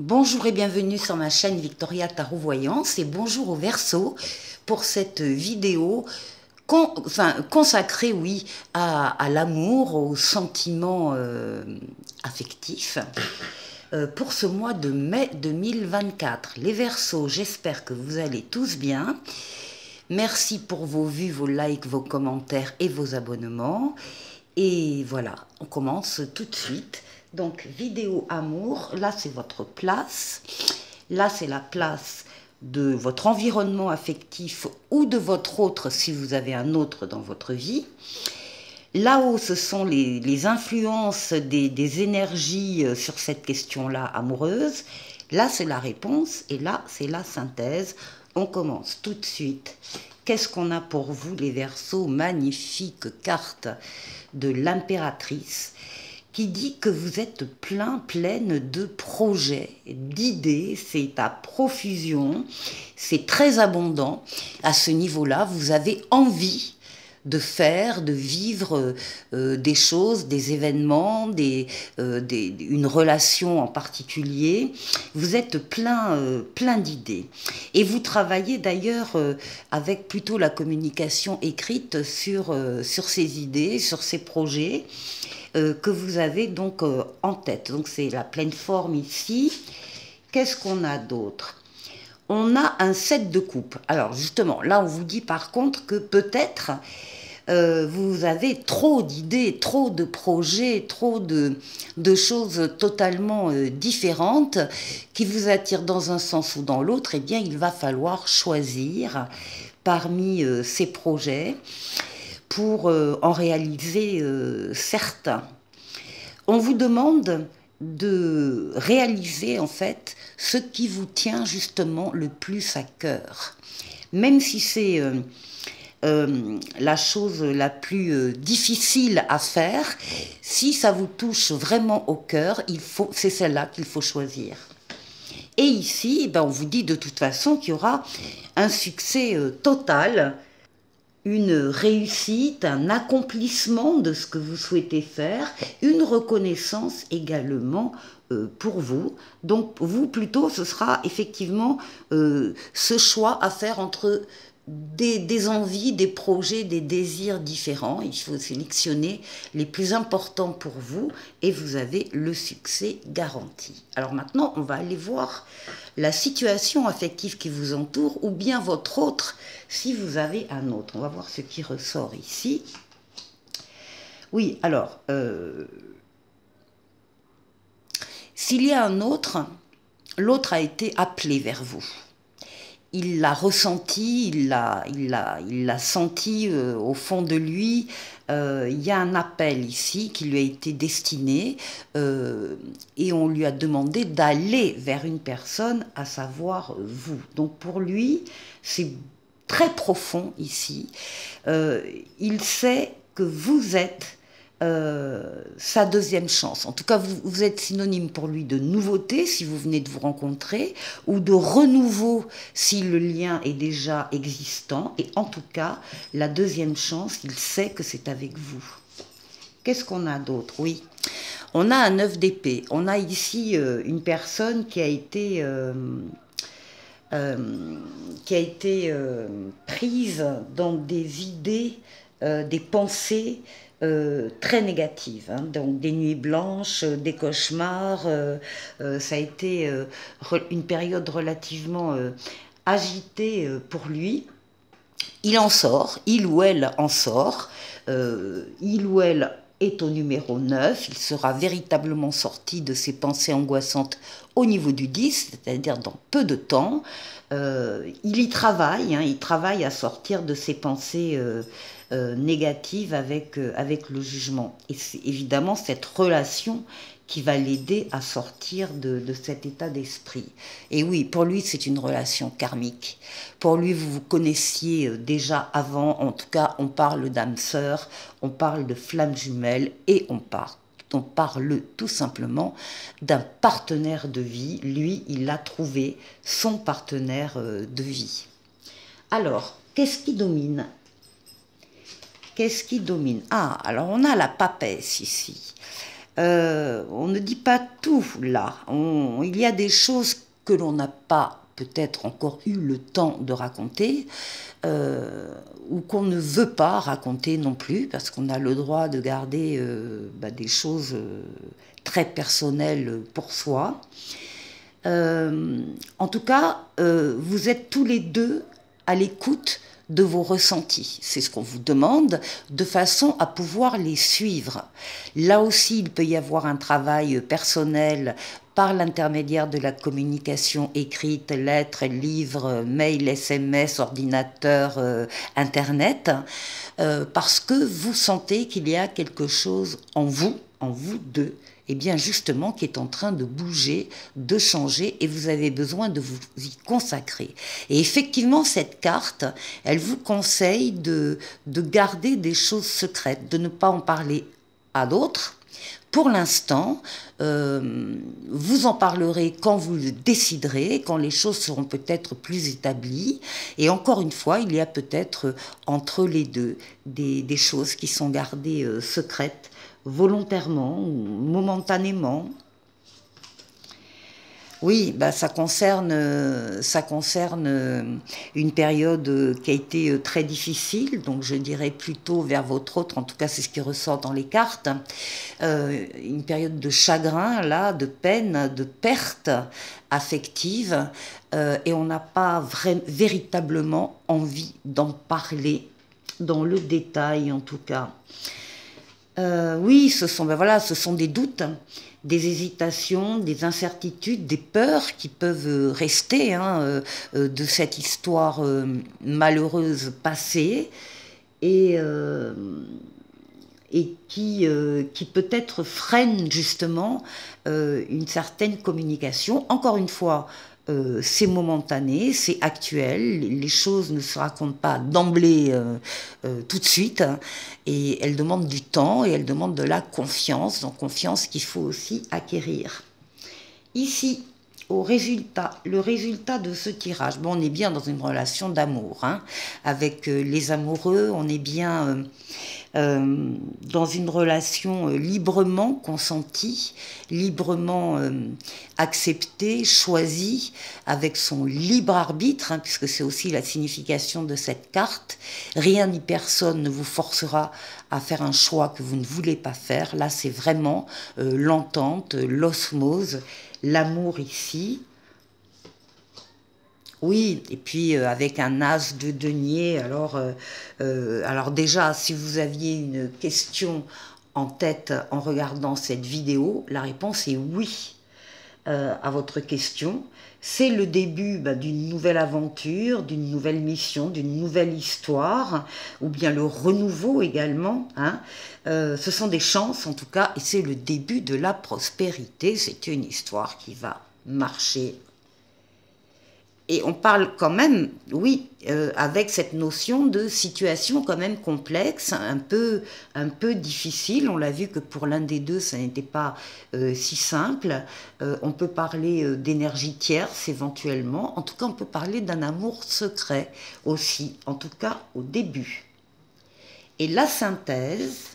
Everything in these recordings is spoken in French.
Bonjour et bienvenue sur ma chaîne Victoria Tarot Voyance et bonjour au Verseau pour cette vidéo consacrée, oui, à l'amour, aux sentiments affectifs pour ce mois de mai 2024. Les Verseaux, j'espère que vous allez tous bien. Merci pour vos vues, vos likes, vos commentaires et vos abonnements. Et voilà, on commence tout de suite. Donc, vidéo amour, là c'est votre place. Là c'est la place de votre environnement affectif ou de votre autre si vous avez un autre dans votre vie. Là-haut, ce sont les influences des énergies sur cette question-là amoureuse. Là, c'est la réponse et là, c'est la synthèse. On commence tout de suite. Qu'est-ce qu'on a pour vous, les Verseaux? Magnifique carte de l'impératrice qui dit que vous êtes pleine de projets, d'idées, c'est à profusion, c'est très abondant. À ce niveau-là, vous avez envie de faire, de vivre des choses, des événements, une relation en particulier. Vous êtes plein d'idées. Et vous travaillez d'ailleurs avec plutôt la communication écrite sur ces idées, sur ces projets que vous avez donc en tête. Donc c'est la pleine forme ici. Qu'est-ce qu'on a d'autre? On a un 7 de coupe. Alors justement, là on vous dit par contre que peut-être vous avez trop d'idées, trop de projets, trop de choses totalement différentes qui vous attirent dans un sens ou dans l'autre. Eh bien, il va falloir choisir parmi ces projets pour en réaliser certains. On vous demande de réaliser en fait ce qui vous tient justement le plus à cœur. Même si c'est la chose la plus difficile à faire, si ça vous touche vraiment au cœur, c'est celle-là qu'il faut choisir. Et ici, ben, on vous dit de toute façon qu'il y aura un succès total, une réussite, un accomplissement de ce que vous souhaitez faire, une reconnaissance également pour vous. Donc vous, plutôt, ce sera effectivement ce choix à faire entre des envies, des projets, des désirs différents. Il faut sélectionner les plus importants pour vous et vous avez le succès garanti. Alors maintenant, on va aller voir la situation affective qui vous entoure ou bien votre autre si vous avez un autre. On va voir ce qui ressort ici. Oui, alors, s'il y a un autre, l'autre a été appelé vers vous. Il l'a ressenti, il l'a senti au fond de lui. Il y a un appel ici qui lui a été destiné et on lui a demandé d'aller vers une personne, à savoir vous. Donc pour lui, c'est très profond ici. Il sait que vous êtes sa deuxième chance. En tout cas, vous êtes synonyme pour lui de nouveauté si vous venez de vous rencontrer, ou de renouveau si le lien est déjà existant. Et en tout cas, la deuxième chance, il sait que c'est avec vous. Qu'est-ce qu'on a d'autre? Oui, on a un 9 d'épée. On a ici une personne qui a été prise dans des idées, des pensées très négatives, hein. Donc des nuits blanches, des cauchemars, ça a été une période relativement agitée pour lui. Il en sort, il ou elle en sort, il ou elle est au numéro 9, il sera véritablement sorti de ses pensées angoissantes au niveau du 10, c'est-à-dire dans peu de temps. Il y travaille, hein, il travaille à sortir de ses pensées négatives avec le jugement. Et c'est évidemment cette relation qui va l'aider à sortir de cet état d'esprit. Et oui, pour lui, c'est une relation karmique. Pour lui, vous vous connaissiez déjà avant, en tout cas, on parle d'âme sœur, on parle de flamme jumelle et on parle tout simplement d'un partenaire de vie. Lui, il a trouvé son partenaire de vie. Alors, qu'est-ce qui domine? Qu'est-ce qui domine? Ah, alors on a la papesse ici. On ne dit pas tout là. Il y a des choses que l'on n'a pas peut-être encore eu le temps de raconter, ou qu'on ne veut pas raconter non plus, parce qu'on a le droit de garder des choses très personnelles pour soi. En tout cas, vous êtes tous les deux à l'écoute de vos ressentis. C'est ce qu'on vous demande, de façon à pouvoir les suivre. Là aussi, il peut y avoir un travail personnel par l'intermédiaire de la communication écrite, lettres, livres, mails, SMS, ordinateur, Internet, parce que vous sentez qu'il y a quelque chose en vous deux, et bien justement qui est en train de bouger, de changer, et vous avez besoin de vous y consacrer. Et effectivement, cette carte, elle vous conseille de garder des choses secrètes, de ne pas en parler à d'autres. Pour l'instant, vous en parlerez quand vous le déciderez, quand les choses seront peut-être plus établies. Et encore une fois, il y a peut-être entre les deux des choses qui sont gardées secrètes, volontairement ou momentanément. Oui, ça concerne une période qui a été très difficile, donc je dirais plutôt vers votre autre, en tout cas c'est ce qui ressort dans les cartes, une période de chagrin, là, de peine, de perte affective, et on n'a pas véritablement envie d'en parler, dans le détail en tout cas. Oui, ce sont des doutes, des hésitations, des incertitudes, des peurs qui peuvent rester de cette histoire malheureuse passée et qui peut-être freinent justement une certaine communication. Encore une fois, c'est momentané, c'est actuel, les choses ne se racontent pas d'emblée tout de suite, et elles demandent du temps et elles demandent de la confiance, donc confiance qu'il faut aussi acquérir. Ici, le résultat de ce tirage, bon, on est bien dans une relation d'amour, avec les amoureux, on est bien dans une relation librement consentie, librement acceptée, choisie, avec son libre arbitre, puisque c'est aussi la signification de cette carte. Rien ni personne ne vous forcera à faire un choix que vous ne voulez pas faire. Là, c'est vraiment l'entente, l'osmose, l'amour ici. Oui, et puis avec un as de denier, alors déjà, si vous aviez une question en tête en regardant cette vidéo, la réponse est oui à votre question. C'est le début d'une nouvelle aventure, d'une nouvelle mission, d'une nouvelle histoire, ou bien le renouveau également. Ce sont des chances en tout cas, et c'est le début de la prospérité. C'est une histoire qui va marcher. Et on parle quand même, oui, avec cette notion de situation quand même complexe, un peu difficile. On l'a vu que pour l'un des deux, ça n'était pas si simple. On peut parler d'énergie tierce éventuellement. En tout cas, on peut parler d'un amour secret aussi, en tout cas au début. Et la synthèse...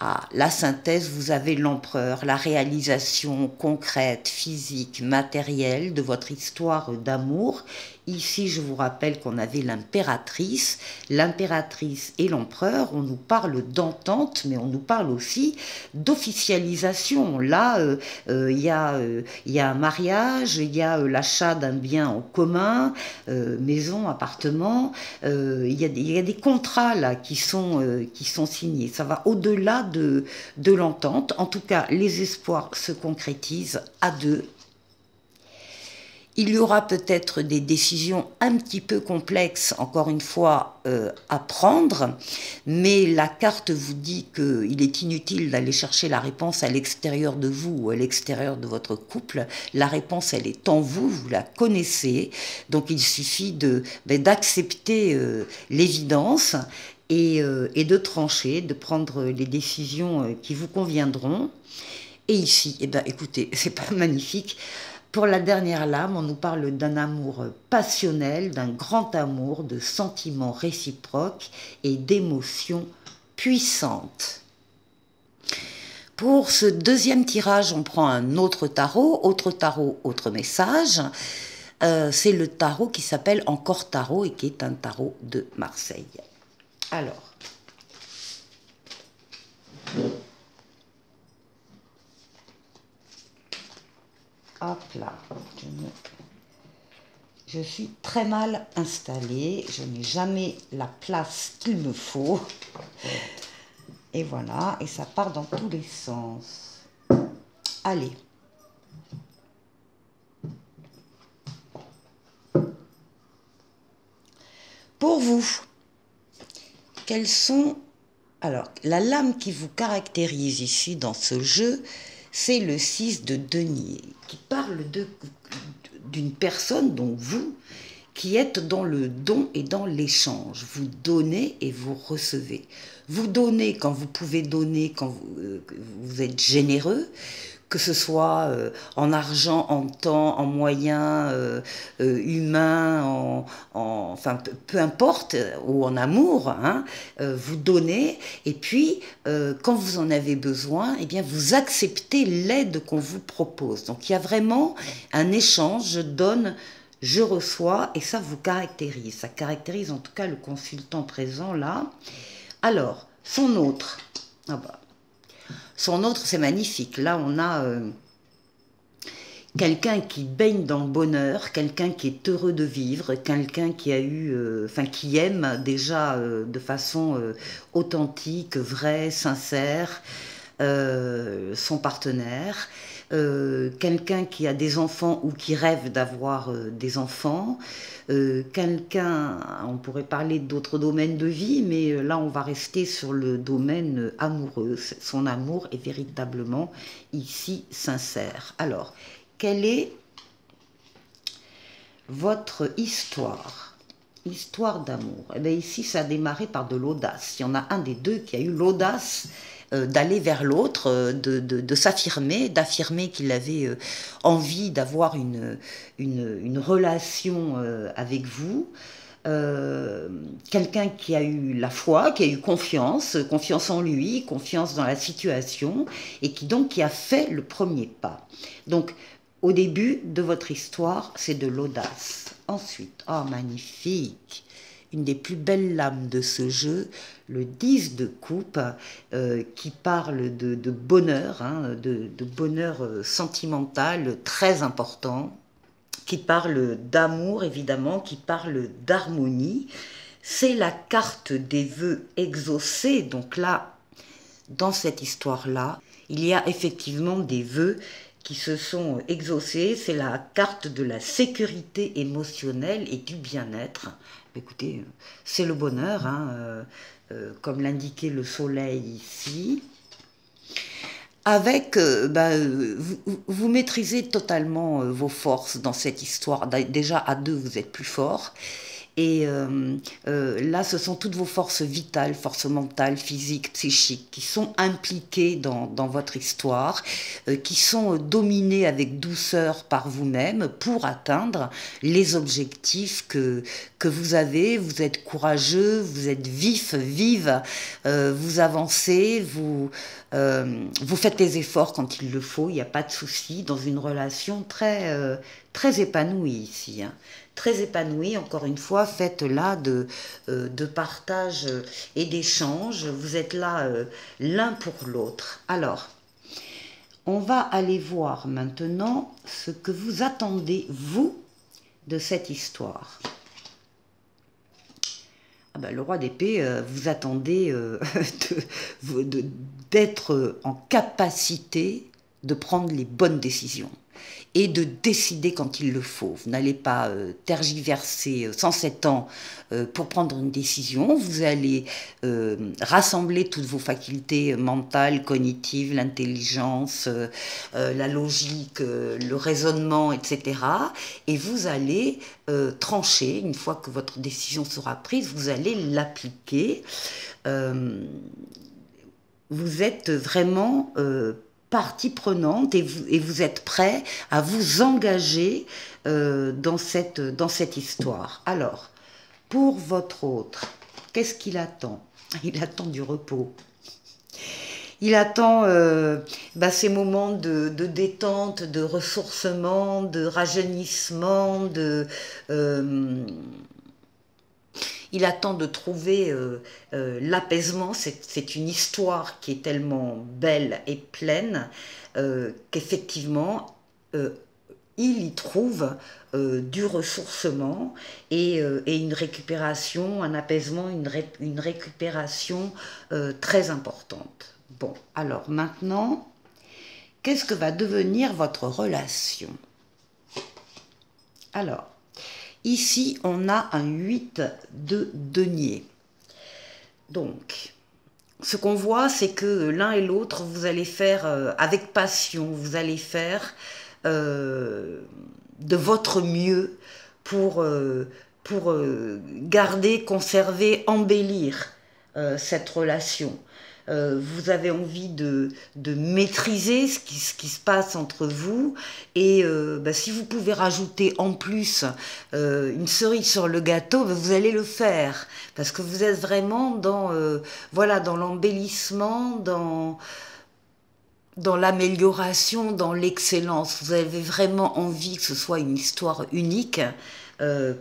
Ah, la synthèse, vous avez l'empereur, la réalisation concrète, physique, matérielle de votre histoire d'amour. Ici, je vous rappelle qu'on avait l'impératrice et l'empereur. On nous parle d'entente, mais on nous parle aussi d'officialisation. Là, il y a un mariage, il y a l'achat d'un bien en commun, maison, appartement. Il y a des contrats là qui sont signés. Ça va au-delà de l'entente. En tout cas, les espoirs se concrétisent à deux. Il y aura peut-être des décisions un petit peu complexes, encore une fois, à prendre, mais la carte vous dit qu'il est inutile d'aller chercher la réponse à l'extérieur de vous ou à l'extérieur de votre couple. La réponse, elle est en vous, vous la connaissez, donc il suffit d'accepter l'évidence et de trancher, de prendre les décisions qui vous conviendront. Et ici, écoutez, c'est pas magnifique. Pour la dernière lame, on nous parle d'un amour passionnel, d'un grand amour, de sentiments réciproques et d'émotions puissantes. Pour ce deuxième tirage, on prend un autre tarot, autre message. C'est le tarot qui s'appelle Encore Tarot et qui est un tarot de Marseille. Alors, hop là, je suis très mal installée, je n'ai jamais la place qu'il me faut. Et voilà, et ça part dans tous les sens. Allez. Pour vous, quels sont... Alors, la lame qui vous caractérise ici dans ce jeu, c'est le 6 de denier, qui parle d'une personne, donc vous, qui êtes dans le don et dans l'échange. Vous donnez et vous recevez. Vous donnez quand vous pouvez donner, quand vous êtes généreux, que ce soit en argent, en temps, en moyens humains, enfin peu importe, ou en amour, hein, vous donnez, et puis quand vous en avez besoin, eh bien vous acceptez l'aide qu'on vous propose. Donc il y a vraiment un échange, je donne, je reçois, et ça vous caractérise. Ça caractérise en tout cas le consultant présent là. Alors, son autre. Ah bah, son autre, c'est magnifique. Là, on a quelqu'un qui baigne dans le bonheur, quelqu'un qui est heureux de vivre, quelqu'un qui a eu, qui aime déjà de façon authentique, vraie, sincère, son partenaire. Quelqu'un qui a des enfants ou qui rêve d'avoir des enfants, quelqu'un, on pourrait parler d'autres domaines de vie, mais là on va rester sur le domaine amoureux. Son amour est véritablement ici sincère. Alors, quelle est votre histoire? Histoire d'amour. Eh bien ici, ça a démarré par de l'audace. Il y en a un des deux qui a eu l'audace d'aller vers l'autre, de s'affirmer, d'affirmer qu'il avait envie d'avoir une relation avec vous. Quelqu'un qui a eu la foi, qui a eu confiance en lui, confiance dans la situation, et qui a fait le premier pas. Donc, au début de votre histoire, c'est de l'audace. Ensuite, oh magnifique, une des plus belles lames de ce jeu, le 10 de coupe, qui parle de bonheur, hein, de bonheur sentimental très important, qui parle d'amour évidemment, qui parle d'harmonie. C'est la carte des vœux exaucés, donc là, dans cette histoire-là, il y a effectivement des vœux qui se sont exaucés. C'est la carte de la sécurité émotionnelle et du bien-être. Écoutez, c'est le bonheur, hein, comme l'indiquait le soleil ici. Avec, vous maîtrisez totalement vos forces dans cette histoire. Déjà, à deux, vous êtes plus fort. Et là, ce sont toutes vos forces vitales, forces mentales, physiques, psychiques, qui sont impliquées dans votre histoire, qui sont dominées avec douceur par vous-même pour atteindre les objectifs que vous avez. Vous êtes courageux, vous êtes vif, vive, vous avancez, vous faites les efforts quand il le faut, il n'y a pas de souci, dans une relation très, très épanouie ici, hein. Très épanouie, encore une fois, faite là de partage et d'échange. Vous êtes là l'un pour l'autre. Alors, on va aller voir maintenant ce que vous attendez, vous, de cette histoire. Ah ben, le roi d'épée, vous attendez d'être en capacité de prendre les bonnes décisions et de décider quand il le faut. Vous n'allez pas tergiverser 107 ans pour prendre une décision. Vous allez rassembler toutes vos facultés mentales, cognitives, l'intelligence, la logique, le raisonnement, etc. Et vous allez trancher. Une fois que votre décision sera prise, vous allez l'appliquer. Vous êtes vraiment partie prenante et vous êtes prêt à vous engager dans cette histoire. Alors, pour votre autre, qu'est-ce qu'il attend? Il attend du repos. Il attend ces moments de détente, de ressourcement, de rajeunissement, il attend de trouver l'apaisement. C'est une histoire qui est tellement belle et pleine qu'effectivement, il y trouve du ressourcement et une récupération, un apaisement, une récupération très importante. Bon, alors maintenant, qu'est-ce que va devenir votre relation? Alors, ici, on a un 8 de denier. Donc, ce qu'on voit, c'est que l'un et l'autre, vous allez faire avec passion, vous allez faire de votre mieux pour garder, conserver, embellir cette relation. Vous avez envie de maîtriser ce qui se passe entre vous et si vous pouvez rajouter en plus une cerise sur le gâteau, vous allez le faire parce que vous êtes vraiment dans l'embellissement, dans l'amélioration, dans l'excellence. Vous avez vraiment envie que ce soit une histoire unique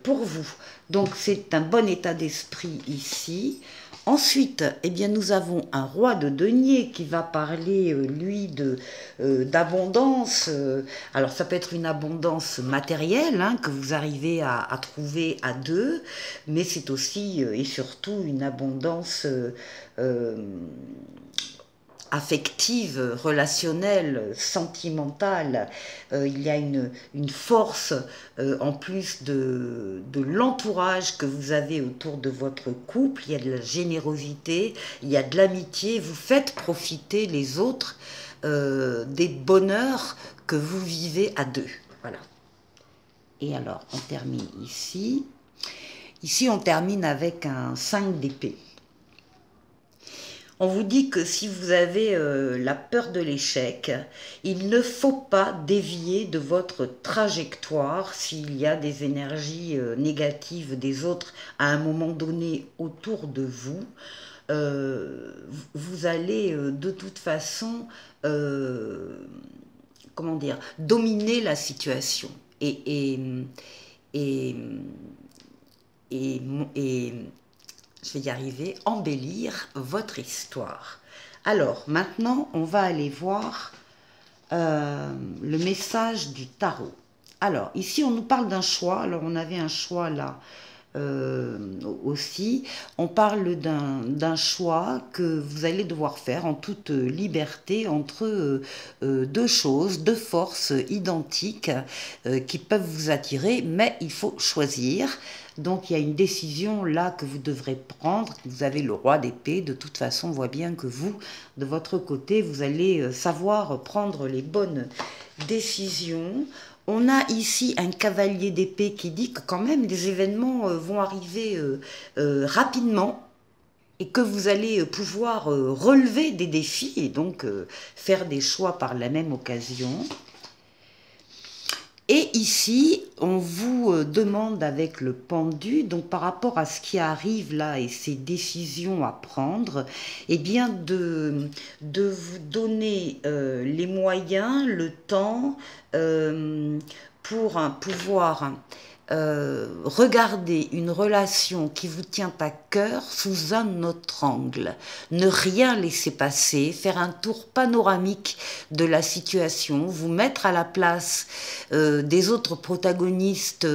pour vous. Donc c'est un bon état d'esprit ici. Ensuite, nous avons un roi de denier qui va parler, lui, d'abondance. Alors, ça peut être une abondance matérielle que vous arrivez à trouver à deux, mais c'est aussi et surtout une abondance affective, relationnelle, sentimentale. Il y a une force en plus de l'entourage que vous avez autour de votre couple. Il y a de la générosité, il y a de l'amitié. Vous faites profiter les autres des bonheurs que vous vivez à deux. Voilà. Et alors, on termine ici. Ici, on termine avec un 5 d'épée. On vous dit que si vous avez la peur de l'échec, il ne faut pas dévier de votre trajectoire s'il y a des énergies négatives des autres à un moment donné autour de vous. Vous allez de toute façon, dominer la situation et je vais y arriver, embellir votre histoire. Alors, maintenant, on va aller voir le message du tarot. Alors, ici, on nous parle d'un choix. Alors, on avait un choix là aussi. On parle d'un choix que vous allez devoir faire en toute liberté entre deux choses, deux forces identiques qui peuvent vous attirer, mais il faut choisir. Donc il y a une décision là que vous devrez prendre. Vous avez le roi d'épée. De toute façon, on voit bien que vous, de votre côté, vous allez savoir prendre les bonnes décisions. On a ici un cavalier d'épée qui dit que quand même des événements vont arriver rapidement et que vous allez pouvoir relever des défis et donc faire des choix par la même occasion. Et ici, on vous demande avec le pendu, donc par rapport à ce qui arrive là et ces décisions à prendre, de vous donner les moyens, le temps pour pouvoir regarder une relation qui vous tient à cœur sous un autre angle. Ne rien laisser passer, faire un tour panoramique de la situation, vous mettre à la place des autres protagonistes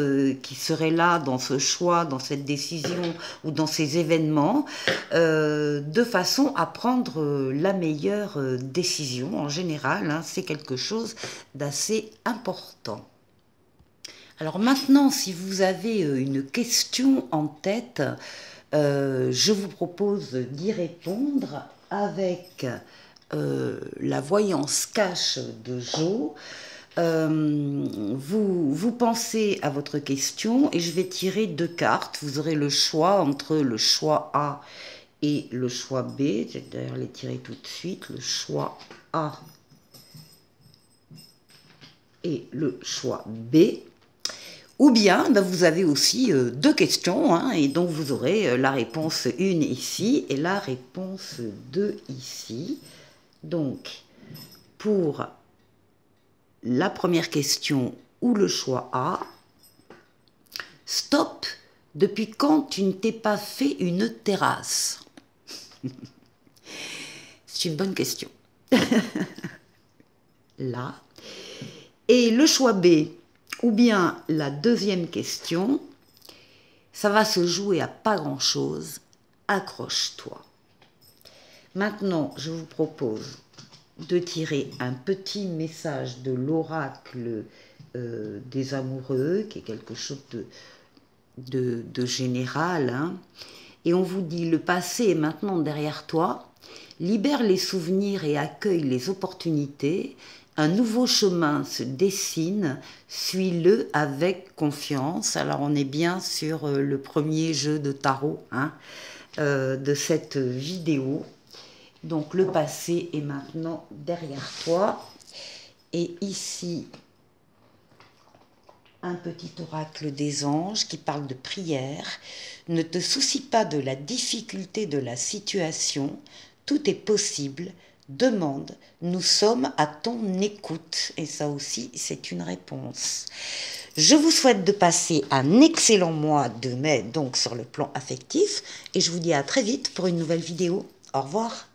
qui seraient là dans ce choix, dans cette décision ou dans ces événements, de façon à prendre la meilleure décision. En général, c'est quelque chose d'assez important. Alors maintenant, si vous avez une question en tête, je vous propose d'y répondre avec la voyance cache de Jo. Vous pensez à votre question et je vais tirer deux cartes. Vous aurez le choix entre le choix A et le choix B. Je vais d'ailleurs les tirer tout de suite. Le choix A et le choix B. Ou bien, vous avez aussi deux questions, et donc vous aurez la réponse 1 ici et la réponse 2 ici. Donc, pour la première question ou le choix A, stop, depuis quand tu ne t'es pas fait une terrasse? C'est une bonne question. Là. Et le choix B, ou bien la deuxième question, ça va se jouer à pas grand-chose. Accroche-toi. Maintenant, je vous propose de tirer un petit message de l'oracle des amoureux, qui est quelque chose de général. Hein. Et on vous dit, le passé est maintenant derrière toi. Libère les souvenirs et accueille les opportunités. Un nouveau chemin se dessine, suis-le avec confiance. Alors on est bien sur le premier jeu de tarot hein, de cette vidéo. Donc le passé est maintenant derrière toi. Et ici, un petit oracle des anges qui parle de prière. Ne te soucie pas de la difficulté de la situation. Tout est possible. Demande, nous sommes à ton écoute. Et ça aussi, c'est une réponse. Je vous souhaite de passer un excellent mois de mai, donc sur le plan affectif. Et je vous dis à très vite pour une nouvelle vidéo. Au revoir.